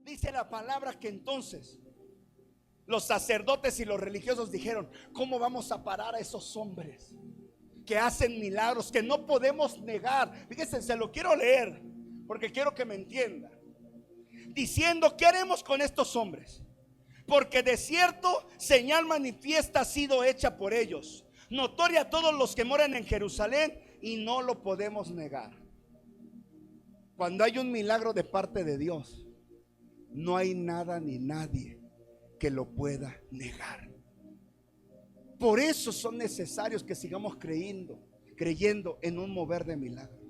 Dice la palabra que entonces los sacerdotes y los religiosos dijeron: ¿cómo vamos a parar a esos hombres que hacen milagros que no podemos negar? Fíjense, se lo quiero leer porque quiero que me entienda. Diciendo: ¿qué haremos con estos hombres? Porque de cierto señal manifiesta ha sido hecha por ellos, notoria a todos los que moran en Jerusalén, y no lo podemos negar. Cuando hay un milagro de parte de Dios, no hay nada ni nadie que lo pueda negar. Por eso son necesarios que sigamos creyendo en un mover de milagros.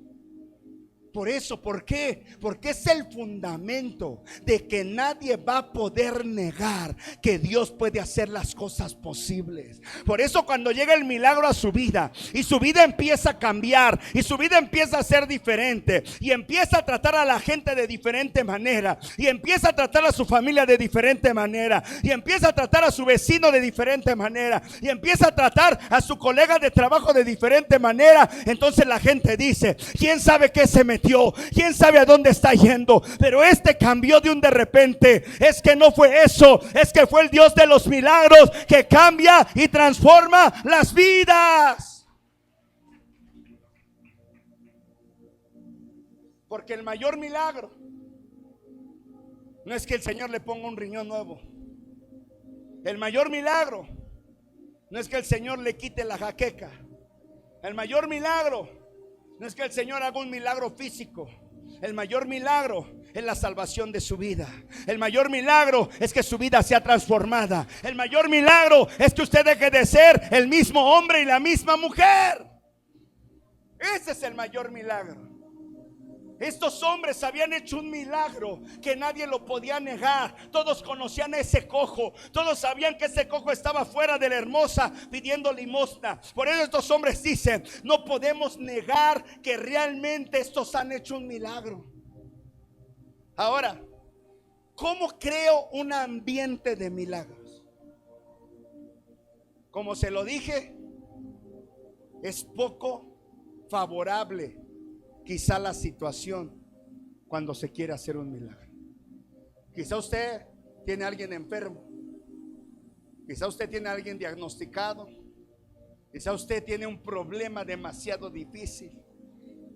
Por eso, ¿por qué? Porque es el fundamento de que nadie va a poder negar que Dios puede hacer las cosas posibles. Por eso cuando llega el milagro a su vida y su vida empieza a cambiar y su vida empieza a ser diferente y empieza a tratar a la gente de diferente manera y empieza a tratar a su familia de diferente manera y empieza a tratar a su vecino de diferente manera y empieza a tratar a su colega de trabajo de diferente manera, entonces la gente dice: ¿quién sabe qué se metió? ¿Quién sabe a dónde está yendo? Pero este cambió de un de repente. Es que no fue eso, es que fue el Dios de los milagros que cambia y transforma las vidas. Porque el mayor milagro no es que el Señor le ponga un riñón nuevo. El mayor milagro no es que el Señor le quite la jaqueca. El mayor milagro no es que el Señor haga un milagro físico. El mayor milagro es la salvación de su vida. El mayor milagro es que su vida sea transformada. El mayor milagro es que usted deje de ser el mismo hombre y la misma mujer. Ese es el mayor milagro. Estos hombres habían hecho un milagro que nadie lo podía negar. Todos conocían a ese cojo. Todos sabían que ese cojo estaba fuera de la hermosa pidiendo limosna. Por eso estos hombres dicen: no podemos negar que realmente estos han hecho un milagro. Ahora, ¿cómo creo un ambiente de milagros? Como se lo dije, es poco favorable quizá la situación cuando se quiere hacer un milagro. Quizá usted tiene a alguien enfermo, quizá usted tiene a alguien diagnosticado, quizá usted tiene un problema demasiado difícil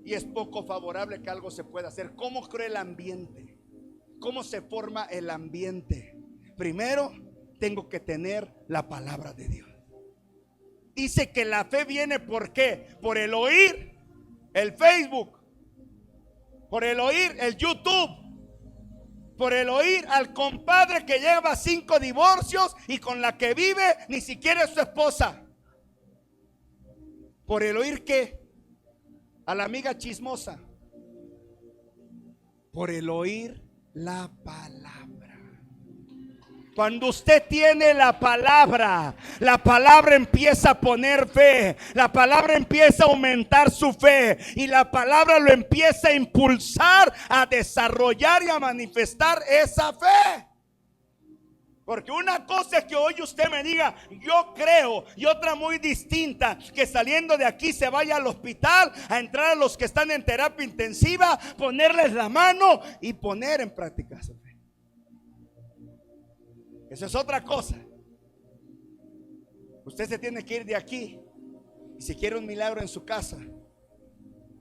y es poco favorable que algo se pueda hacer. ¿Cómo cree el ambiente? ¿Cómo se forma el ambiente? Primero, tengo que tener la palabra de Dios. Dice que la fe viene ¿por qué? Por el oír el Facebook, por el oír el YouTube, por el oír al compadre que lleva 5 divorcios y con la que vive ni siquiera es su esposa. Por el oír ¿qué? A la amiga chismosa. Por el oír la palabra. Cuando usted tiene la palabra empieza a poner fe. La palabra empieza a aumentar su fe. Y la palabra lo empieza a impulsar a desarrollar y a manifestar esa fe. Porque una cosa es que hoy usted me diga yo creo, y otra muy distinta, que saliendo de aquí se vaya al hospital a entrar a los que están en terapia intensiva, ponerles la mano y poner en práctica su fe. Eso es otra cosa. Usted se tiene que ir de aquí, y si quiere un milagro en su casa,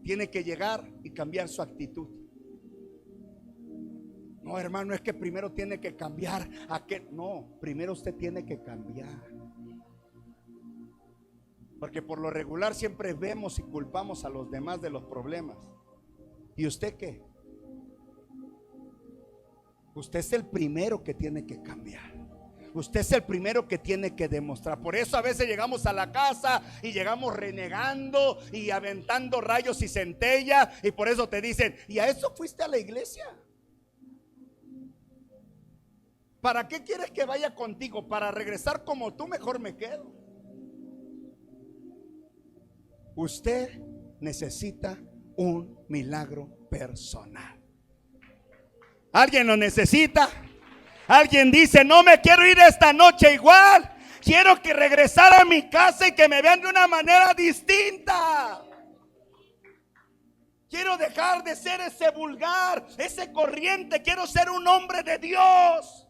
tiene que llegar y cambiar su actitud. No, hermano, es que primero tiene que cambiar no, primero usted tiene que cambiar. Porque por lo regular siempre vemos y culpamos a los demás de los problemas. ¿Y usted qué? Usted es el primero que tiene que cambiar. Usted es el primero que tiene que demostrar. Por eso a veces llegamos a la casa y llegamos renegando y aventando rayos y centella. Y por eso te dicen: ¿y a eso fuiste a la iglesia? ¿Para qué quieres que vaya contigo? Para regresar como tú, mejor me quedo. Usted necesita un milagro personal. ¿Alguien lo necesita? Alguien dice: no me quiero ir esta noche igual, quiero que regresar a mi casa y que me vean de una manera distinta. Quiero dejar de ser ese vulgar, ese corriente. Quiero ser un hombre de Dios.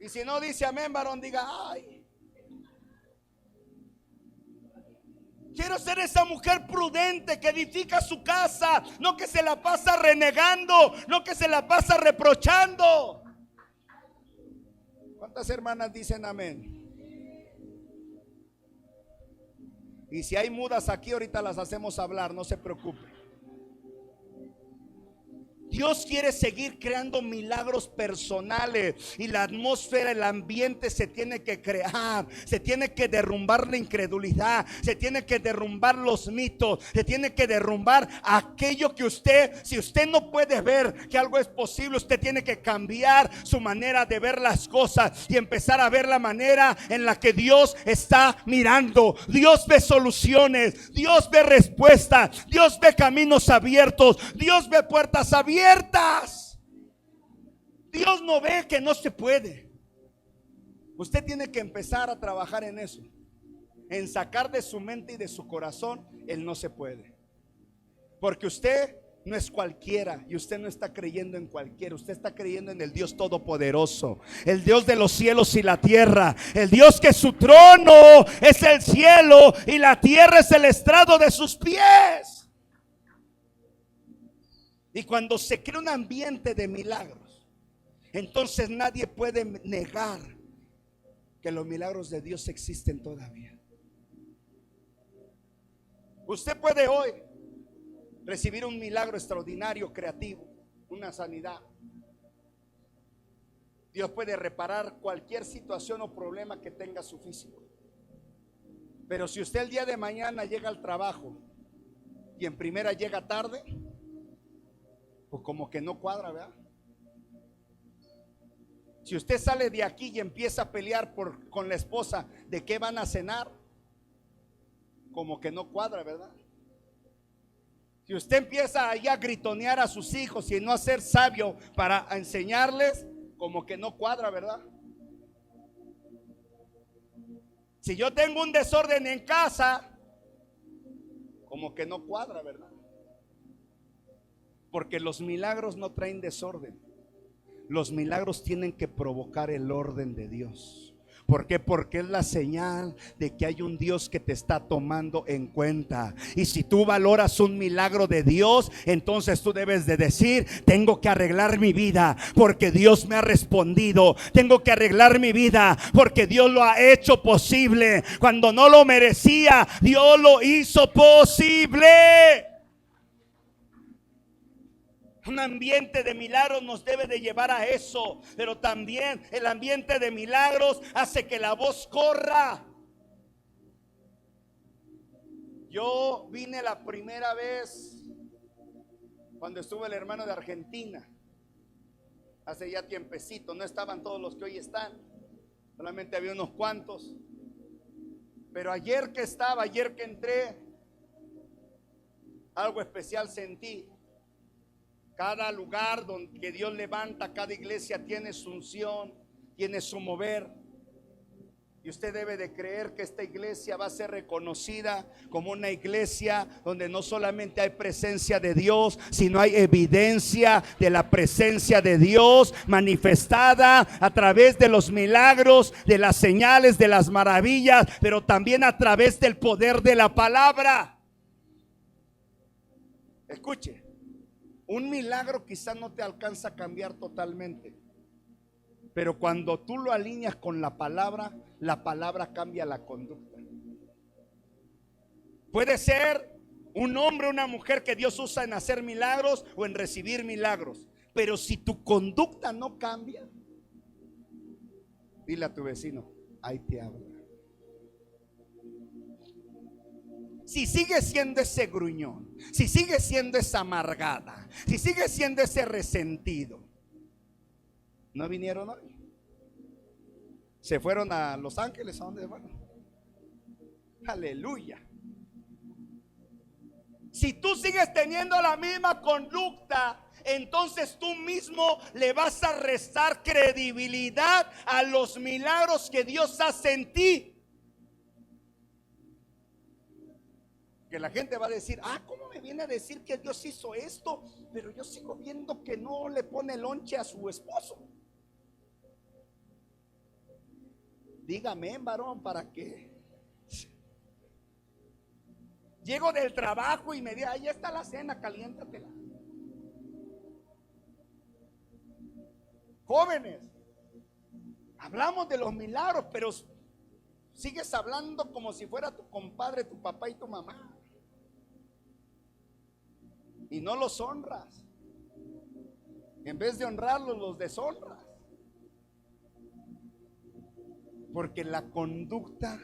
Y si no dice amén, varón, diga ay. Quiero ser esa mujer prudente que edifica su casa, no que se la pasa renegando, no que se la pasa reprochando. ¿Cuántas hermanas dicen amén? Y si hay mudas aquí, ahorita las hacemos hablar, no se preocupe. Dios quiere seguir creando milagros personales y la atmósfera, el ambiente se tiene que crear, se tiene que derrumbar la incredulidad, se tiene que derrumbar los mitos, se tiene que derrumbar aquello que usted, si usted no puede ver que algo es posible, usted tiene que cambiar su manera de ver las cosas y empezar a ver la manera en la que Dios está mirando. Dios ve soluciones, Dios ve respuestas, Dios ve caminos abiertos, Dios ve puertas abiertas. Dios no ve que no se puede. Usted tiene que empezar a trabajar en eso, en sacar de su mente y de su corazón el no se puede. Porque usted no es cualquiera y usted no está creyendo en cualquiera. Usted está creyendo en el Dios todopoderoso, el Dios de los cielos y la tierra, el Dios que su trono es el cielo y la tierra es el estrado de sus pies. Y cuando se crea un ambiente de milagros, entonces nadie puede negar que los milagros de Dios existen todavía. Usted puede hoy recibir un milagro extraordinario, creativo, una sanidad. Dios puede reparar cualquier situación o problema que tenga su físico. Pero si usted el día de mañana llega al trabajo y en primera llega tarde, pues como que no cuadra, ¿verdad? Si usted sale de aquí y empieza a pelear con la esposa de qué van a cenar, como que no cuadra, ¿verdad? Si usted empieza ahí a gritonear a sus hijos y no a ser sabio para enseñarles, como que no cuadra, ¿verdad? Si yo tengo un desorden en casa, como que no cuadra, ¿verdad? Porque los milagros no traen desorden. Los milagros tienen que provocar el orden de Dios. ¿Por qué? Porque es la señal de que hay un Dios que te está tomando en cuenta. Y si tú valoras un milagro de Dios, entonces tú debes de decir: tengo que arreglar mi vida porque Dios me ha respondido. Tengo que arreglar mi vida porque Dios lo ha hecho posible. Cuando no lo merecía, Dios lo hizo posible. Un ambiente de milagros nos debe de llevar a eso, pero también el ambiente de milagros hace que la voz corra. Yo vine la primera vez cuando estuvo el hermano de Argentina, hace ya tiempecito. No estaban todos los que hoy están, solamente había unos cuantos. Pero ayer que entré, algo especial sentí. Cada lugar donde Dios levanta, cada iglesia tiene su unción, tiene su mover. Y usted debe de creer que esta iglesia va a ser reconocida como una iglesia donde no solamente hay presencia de Dios, sino hay evidencia de la presencia de Dios manifestada a través de los milagros, de las señales, de las maravillas, pero también a través del poder de la palabra. Escuche. Un milagro quizás no te alcanza a cambiar totalmente, pero cuando tú lo alineas con la palabra cambia la conducta. Puede ser un hombre o una mujer que Dios usa en hacer milagros o en recibir milagros, pero si tu conducta no cambia, dile a tu vecino: ahí te habla. Si sigue siendo ese gruñón, si sigue siendo esa amargada, si sigue siendo ese resentido, ¿no vinieron hoy? ¿Se fueron a Los Ángeles? ¿A dónde fueron? Aleluya. Si tú sigues teniendo la misma conducta, entonces tú mismo le vas a restar credibilidad a los milagros que Dios hace en ti. Que la gente va a decir, ¿cómo me viene a decir que Dios hizo esto? Pero yo sigo viendo que no le pone lonche a su esposo. Dígame, varón, para que llego del trabajo y me diga, ahí está la cena, caliéntatela. Jóvenes, hablamos de los milagros, pero sigues hablando como si fuera tu compadre, tu papá y tu mamá. Y no los honras. En vez de honrarlos, los deshonras. Porque la conducta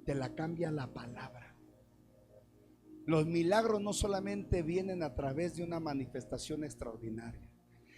te la cambia la palabra. Los milagros no solamente vienen a través de una manifestación extraordinaria.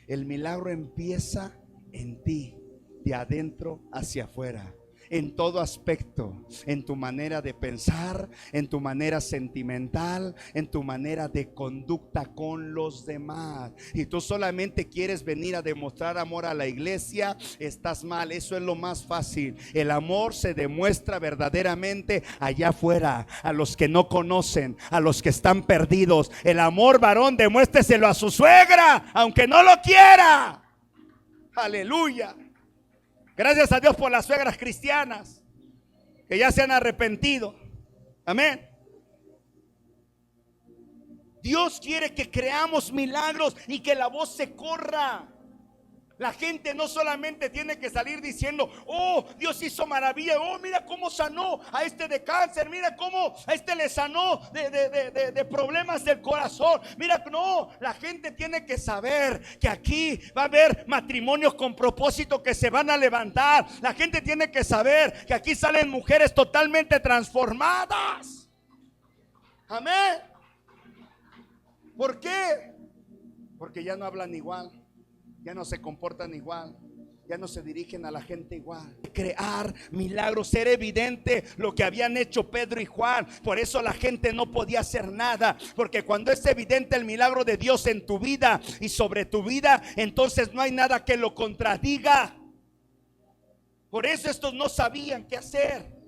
El milagro empieza en ti, de adentro hacia afuera. En todo aspecto, en tu manera de pensar, en tu manera sentimental, en tu manera de conducta con los demás. Y tú solamente quieres venir a demostrar amor a la iglesia, estás mal. Eso es lo más fácil. El amor se demuestra verdaderamente allá afuera, a los que no conocen, a los que están perdidos. El amor, varón, demuéstreselo a su suegra, aunque no lo quiera. Aleluya. Gracias a Dios por las suegras cristianas que ya se han arrepentido. Amén. Dios quiere que creamos milagros y que la voz se corra. La gente no solamente tiene que salir diciendo, oh, Dios hizo maravilla, oh, mira cómo sanó a este de cáncer, mira cómo a este le sanó de problemas del corazón. Mira, no, la gente tiene que saber que aquí va a haber matrimonios con propósito que se van a levantar. La gente tiene que saber que aquí salen mujeres totalmente transformadas. Amén. ¿Por qué? Porque ya no hablan igual, ya no se comportan igual, ya no se dirigen a la gente igual. Crear milagros, ser evidente lo que habían hecho Pedro y Juan. Por eso la gente no podía hacer nada, porque cuando es evidente el milagro de Dios en tu vida y sobre tu vida, entonces no hay nada que lo contradiga. Por eso estos no sabían qué hacer.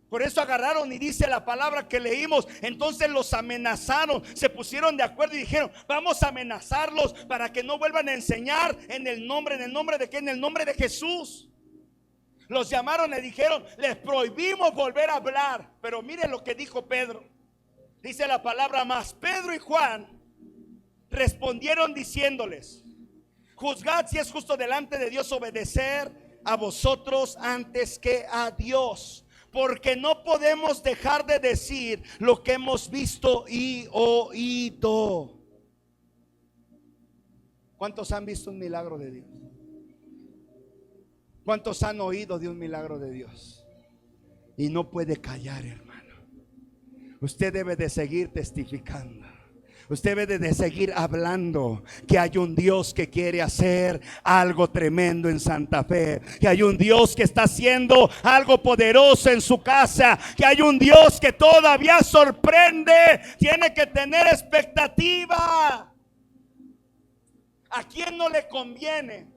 Por eso agarraron y dice la palabra que leímos. Entonces los amenazaron, se pusieron de acuerdo y dijeron, vamos a amenazarlos para que no vuelvan a enseñar en el nombre de ¿qué? En el nombre de Jesús. Los llamaron y dijeron, les prohibimos volver a hablar. Pero mire lo que dijo Pedro. Dice la palabra más, Pedro y Juan respondieron diciéndoles, juzgad si es justo delante de Dios obedecer a vosotros antes que a Dios. Porque no podemos dejar de decir lo que hemos visto y oído. ¿Cuántos han visto un milagro de Dios? ¿Cuántos han oído de un milagro de Dios? Y no puede callar, hermano. Usted debe de seguir testificando. Usted debe de seguir hablando que hay un Dios que quiere hacer algo tremendo en Santa Fe, que hay un Dios que está haciendo algo poderoso en su casa, que hay un Dios que todavía sorprende. Tiene que tener expectativa. ¿A quién no le conviene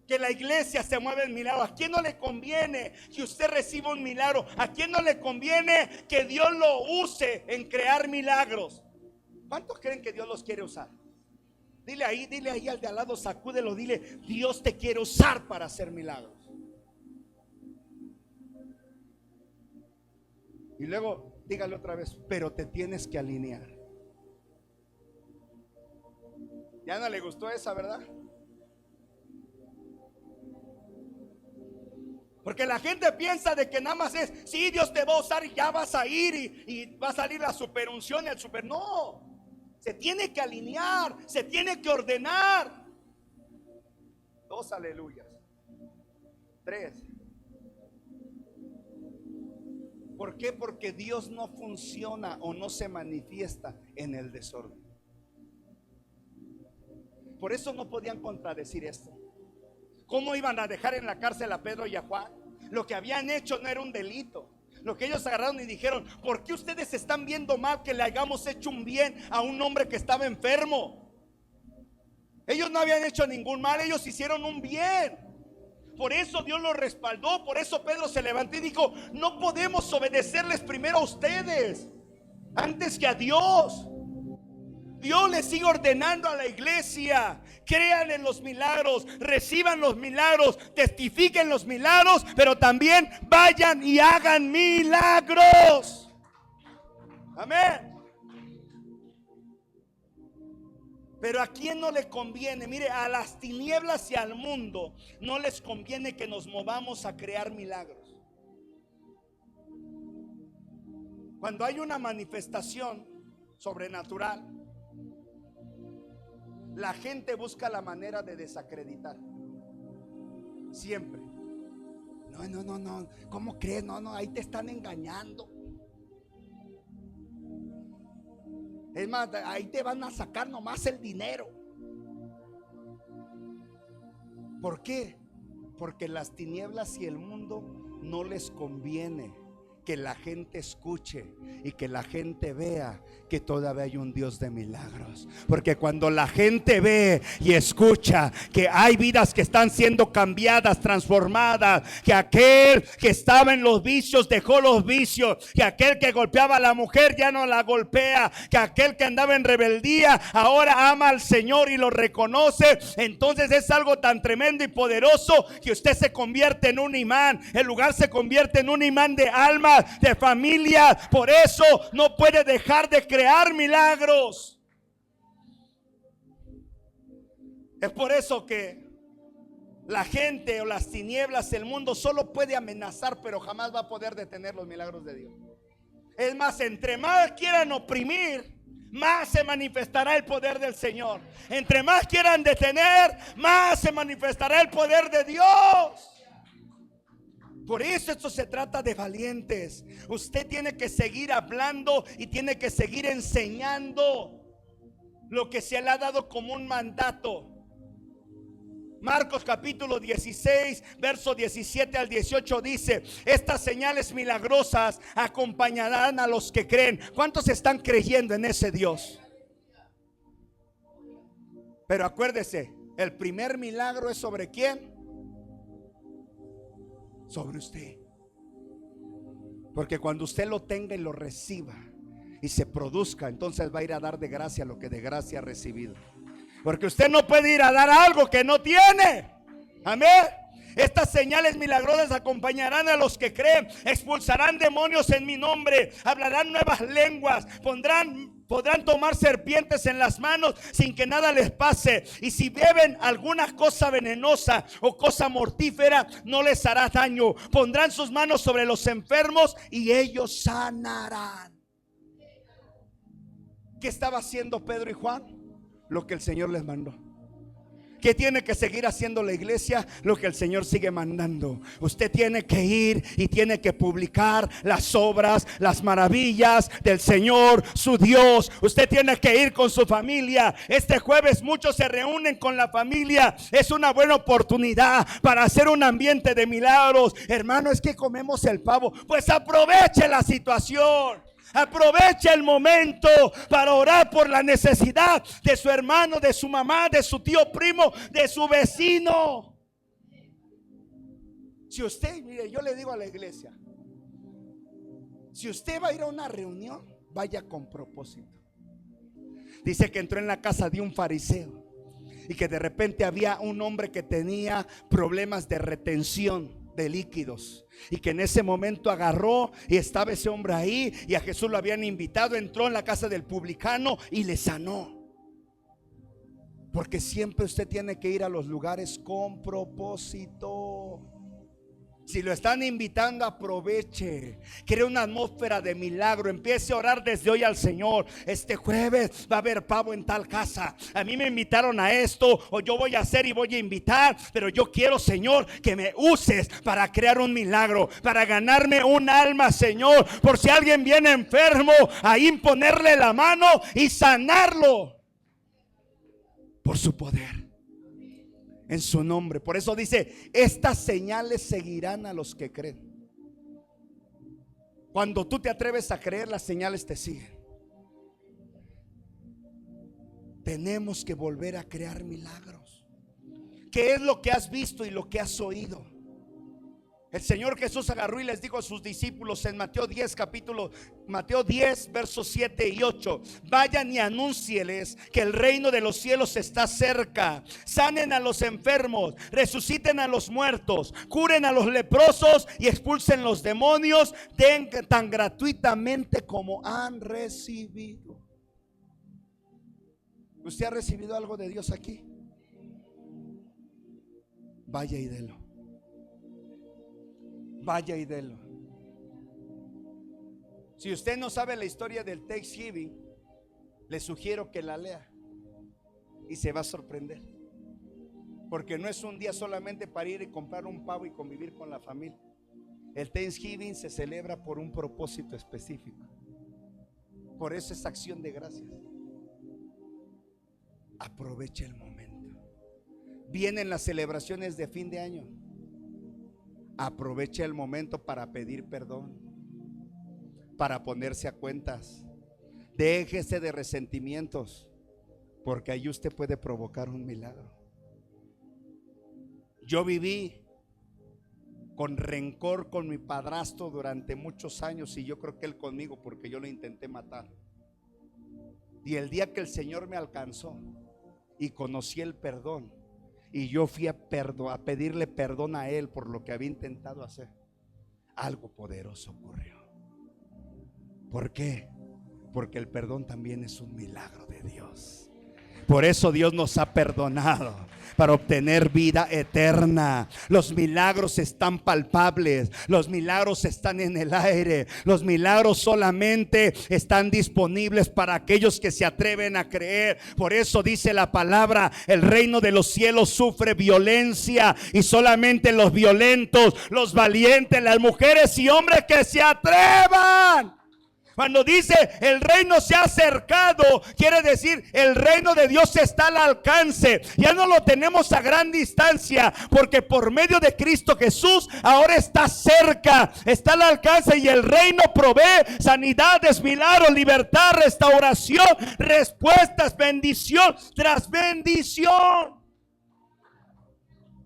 que la iglesia se mueva en milagro? ¿A quién no le conviene que usted reciba un milagro? ¿A quién no le conviene que Dios lo use en crear milagros? ¿Cuántos creen que Dios los quiere usar? Dile ahí al de al lado, sacúdelo, dile, Dios te quiere usar para hacer milagros. Y luego dígale otra vez, pero te tienes que alinear. Ya no le gustó esa, ¿verdad? Porque la gente piensa de que nada más es, sí, Dios te va a usar y ya vas a ir y va a salir la superunción y el super. No. Se tiene que alinear, se tiene que ordenar. 2 aleluyas. 3. ¿Por qué? Porque Dios no funciona o no se manifiesta en el desorden. Por eso no podían contradecir esto. ¿Cómo iban a dejar en la cárcel a Pedro y a Juan? Lo que habían hecho no era un delito. Lo que ellos agarraron y dijeron, ¿por qué ustedes están viendo mal que le hayamos hecho un bien a un hombre que estaba enfermo? Ellos no habían hecho ningún mal, ellos hicieron un bien. Por eso Dios los respaldó. Por eso Pedro se levantó y dijo, no podemos obedecerles primero a ustedes. antes que a Dios. Dios le sigue ordenando a la iglesia: crean en los milagros, reciban los milagros, testifiquen los milagros, pero también vayan y hagan milagros. Amén. Pero ¿a quién no le conviene? Mire, a las tinieblas y al mundo no les conviene que nos movamos a crear milagros. Cuando hay una manifestación sobrenatural, la gente busca la manera de desacreditar. Siempre. No, ¿cómo crees? No, ahí te están engañando. Es más, ahí te van a sacar nomás el dinero. ¿Por qué? Porque las tinieblas y el mundo no les conviene que la gente escuche y que la gente vea que todavía hay un Dios de milagros. Porque cuando la gente ve y escucha que hay vidas que están siendo cambiadas, transformadas, que aquel que estaba en los vicios dejó los vicios, que aquel que golpeaba a la mujer ya no la golpea, que aquel que andaba en rebeldía ahora ama al Señor y lo reconoce, entonces es algo tan tremendo y poderoso que usted se convierte en un imán. El lugar se convierte en un imán de alma, de familia. Por eso no puede dejar de crear milagros. Es por eso que la gente o las tinieblas, el mundo solo puede amenazar, pero jamás va a poder detener los milagros de Dios. Es más, entre más quieran oprimir, más se manifestará el poder del Señor. Entre más quieran detener, más se manifestará el poder de Dios. Por eso esto se trata de valientes. Usted tiene que seguir hablando y tiene que seguir enseñando lo que se le ha dado como un mandato. Marcos capítulo 16, verso 17 al 18 dice: estas señales milagrosas acompañarán a los que creen. ¿Cuántos están creyendo en ese Dios? Pero acuérdese, el primer milagro es ¿sobre quién? Sobre usted. Porque cuando usted lo tenga y lo reciba y se produzca, entonces va a ir a dar de gracia lo que de gracia ha recibido. Porque usted no puede ir a dar algo que no tiene. Amén. Estas señales milagrosas acompañarán a los que creen. Expulsarán demonios en mi nombre, hablarán nuevas lenguas, podrán tomar serpientes en las manos sin que nada les pase. Y si beben alguna cosa venenosa o cosa mortífera, no les hará daño. Pondrán sus manos sobre los enfermos y ellos sanarán. ¿Qué estaba haciendo Pedro y Juan? Lo que el Señor les mandó. ¿Qué tiene que seguir haciendo la iglesia? Lo que el Señor sigue mandando. Usted tiene que ir y tiene que publicar las obras, las maravillas del Señor, su Dios. Usted tiene que ir con su familia. Este jueves muchos se reúnen con la familia. Es una buena oportunidad para hacer un ambiente de milagros. Hermano, es que comemos el pavo. Pues aproveche la situación. Aproveche el momento para orar por la necesidad de su hermano, de su mamá, de su tío primo, de su vecino. Si usted, mire, yo le digo a la iglesia, si usted va a ir a una reunión, vaya con propósito. Dice que entró en la casa de un fariseo y que de repente había un hombre que tenía problemas de retención de líquidos, y que en ese momento agarró y estaba ese hombre ahí, y a Jesús lo habían invitado, entró en la casa del publicano y le sanó. Porque siempre usted tiene que ir a los lugares con propósito. Si lo están invitando, aproveche, cree una atmósfera de milagro. Empiece a orar desde hoy al Señor. Este jueves va a haber pavo en tal casa. A mí me invitaron a esto, o yo voy a hacer y voy a invitar, pero yo quiero, Señor, que me uses para crear un milagro, para ganarme un alma, Señor. Por si alguien viene enfermo, ahí imponerle la mano y sanarlo por su poder. En su nombre. Por eso dice: estas señales seguirán a los que creen. Cuando tú te atreves a creer, las señales te siguen. Tenemos que volver a crear milagros. ¿Qué es lo que has visto y lo que has oído? El Señor Jesús agarró y les dijo a sus discípulos en Mateo 10 versos 7 y 8: vayan y anúncieles que el reino de los cielos está cerca. Sanen a los enfermos, resuciten a los muertos, curen a los leprosos y expulsen los demonios. Den tan gratuitamente como han recibido. ¿Usted ha recibido algo de Dios aquí? Vaya y délo. Vaya y délo. Si usted no sabe la historia del Thanksgiving, le sugiero que la lea y se va a sorprender, porque no es un día solamente para ir y comprar un pavo y convivir con la familia. El Thanksgiving se celebra por un propósito específico. Por eso es acción de gracias. Aproveche el momento. Vienen las celebraciones de fin de año. Aproveche el momento para pedir perdón, para ponerse a cuentas. Déjese de resentimientos, porque ahí usted puede provocar un milagro. Yo viví con rencor con mi padrastro durante muchos años, y yo creo que él conmigo, porque yo lo intenté matar. Y el día que el Señor me alcanzó y conocí el perdón, y yo fui a pedirle perdón a él por lo que había intentado hacer, algo poderoso ocurrió. ¿Por qué? Porque el perdón también es un milagro de Dios. Por eso Dios nos ha perdonado, para obtener vida eterna. Los milagros están palpables, los milagros están en el aire, los milagros solamente están disponibles para aquellos que se atreven a creer. Por eso dice la palabra: el reino de los cielos sufre violencia, y solamente los violentos, los valientes, las mujeres y hombres que se atrevan. Cuando dice el reino se ha acercado, quiere decir el reino de Dios está al alcance. Ya no lo tenemos a gran distancia, porque por medio de Cristo Jesús ahora está cerca, está al alcance, y el reino provee sanidades, milagros, libertad, restauración, respuestas, bendición tras bendición.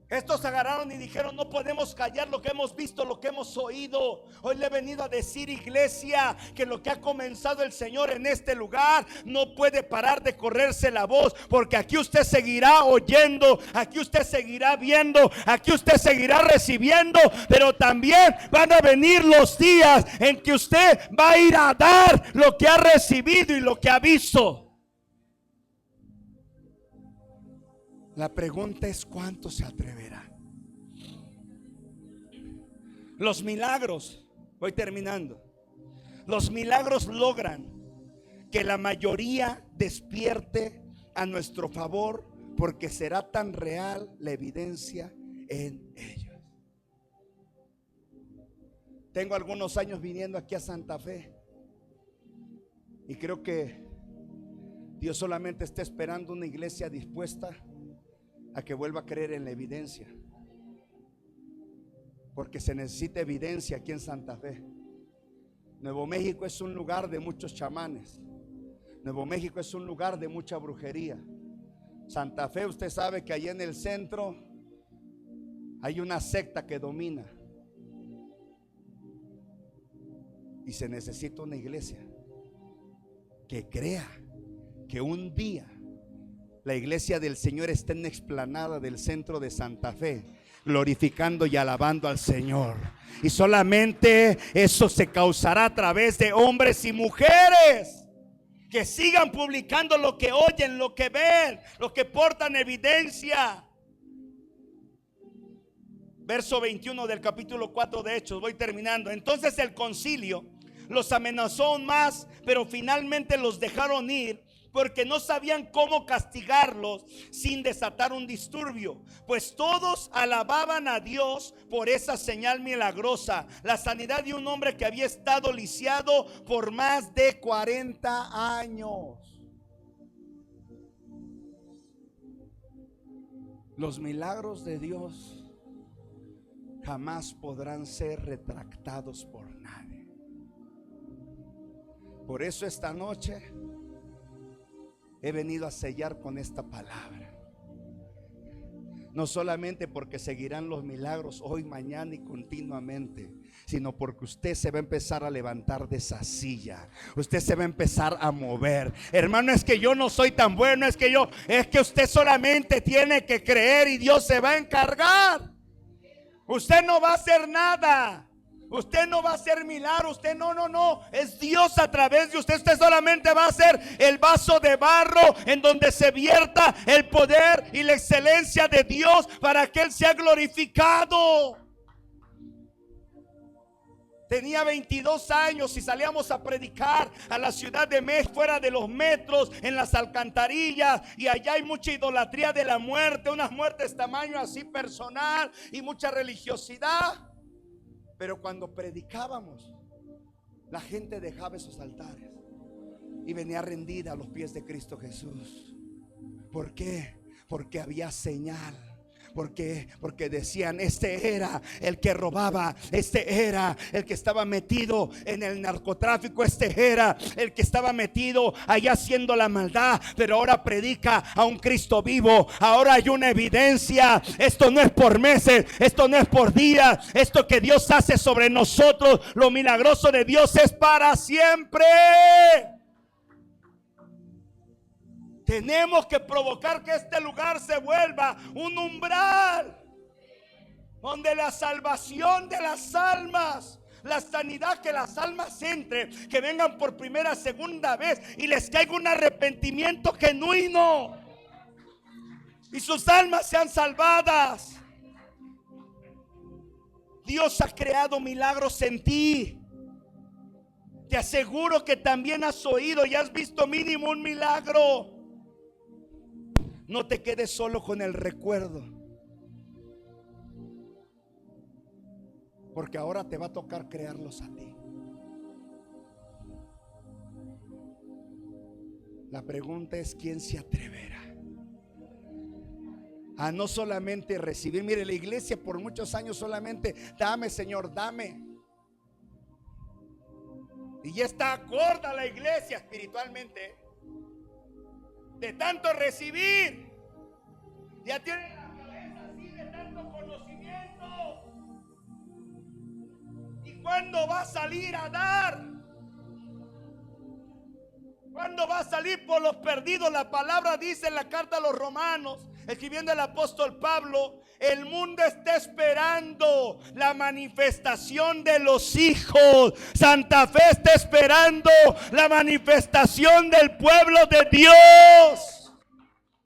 Estos agarraron y dijeron: no podemos callar lo que hemos visto, lo que hemos oído. Hoy le he venido a decir, iglesia, que lo que ha comenzado el Señor en este lugar no puede parar de correrse la voz, porque aquí usted seguirá oyendo, aquí usted seguirá viendo, aquí usted seguirá recibiendo. Pero también van a venir los días en que usted va a ir a dar lo que ha recibido y lo que ha visto. La pregunta es: ¿cuánto se atreverá? Los milagros, voy terminando. Los milagros logran que la mayoría despierte a nuestro favor, porque será tan real la evidencia en ellos. Tengo algunos años viniendo aquí a Santa Fe, y creo que Dios solamente está esperando una iglesia dispuesta a que vuelva a creer en la evidencia, porque se necesita evidencia aquí en Santa Fe. Nuevo México es un lugar de muchos chamanes. Nuevo México es un lugar de mucha brujería. Santa Fe, usted sabe que allá en el centro hay una secta que domina, y se necesita una iglesia que crea que un día la iglesia del Señor está en la explanada del centro de Santa Fe, glorificando y alabando al Señor. Y solamente eso se causará a través de hombres y mujeres que sigan publicando lo que oyen, lo que ven, lo que portan evidencia. Verso 21 del capítulo 4 de Hechos, voy terminando. Entonces el concilio los amenazó aún más, pero finalmente los dejaron ir, porque no sabían cómo castigarlos sin desatar un disturbio, pues todos alababan a Dios por esa señal milagrosa, la sanidad de un hombre que había estado lisiado por más de 40 años. Los milagros de Dios jamás podrán ser retractados por nadie. Por eso esta noche he venido a sellar con esta palabra. No solamente porque seguirán los milagros hoy, mañana y continuamente, sino porque usted se va a empezar a levantar de esa silla. Usted se va a empezar a mover. Hermano, es que yo no soy tan bueno, es que usted solamente tiene que creer y Dios se va a encargar. Usted no va a hacer nada. Usted no va a hacer milagro. Usted no. Es Dios a través de usted. Usted solamente va a ser el vaso de barro en donde se vierta el poder y la excelencia de Dios para que Él sea glorificado. Tenía 22 años y salíamos a predicar a la ciudad de México, fuera de los metros, en las alcantarillas, y allá hay mucha idolatría de la muerte, unas muertes tamaño así personal y mucha religiosidad. Pero cuando predicábamos, la gente dejaba esos altares y venía rendida a los pies de Cristo Jesús. ¿Por qué? Porque había señal. Porque decían, este era el que robaba, este era el que estaba metido en el narcotráfico, este era el que estaba metido allá haciendo la maldad, pero ahora predica a un Cristo vivo. Ahora hay una evidencia. Esto no es por meses, esto no es por días. Esto que Dios hace sobre nosotros, lo milagroso de Dios es para siempre. Tenemos que provocar que este lugar se vuelva un umbral donde la salvación de las almas, la sanidad, que las almas entren, que vengan por primera, segunda vez y les caiga un arrepentimiento genuino y sus almas sean salvadas. Dios ha creado milagros en ti. Te aseguro que también has oído y has visto mínimo un milagro. No te quedes solo con el recuerdo, porque ahora te va a tocar crearlos a ti. La pregunta es: ¿quién se atreverá a no solamente recibir? Mire, la iglesia por muchos años solamente dame, Señor, dame. Y ya está corta la iglesia espiritualmente de tanto recibir. Ya tiene la cabeza así de tanto conocimiento. ¿Y cuándo va a salir a dar? ¿Cuándo va a salir por los perdidos? La palabra dice en la carta a los Romanos, escribiendo el apóstol Pablo: el mundo está esperando la manifestación de los hijos. Santa Fe está esperando la manifestación del pueblo de Dios.